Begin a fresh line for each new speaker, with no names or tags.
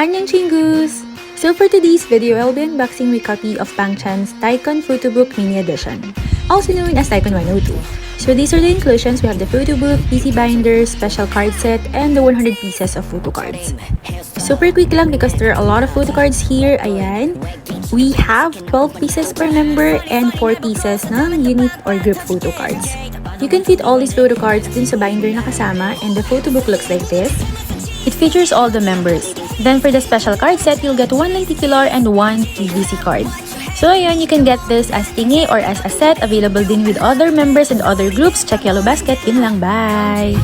Annyeong chingus! So for today's video, I'll be unboxing my copy of Bangchan's Dicon Photobook Mini Edition, also known as Dicon 102. So these are the inclusions. We have the Photobook, PC binder, special card set, and the 100 pieces of Photocards. Super quick lang because there are a lot of Photocards here. Ayan. We have 12 pieces per member and 4 pieces ng unit or group Photocards. You can fit all these Photocards dun sa binder na kasama, and the Photobook looks like this. It features all the members. Then for the special card set, you'll get 1 lenticular and 1 PVC card. So ayan, you can get this as tingi or as a set, available din with other members and other groups. Check Yellow Basket. Yun lang, bye!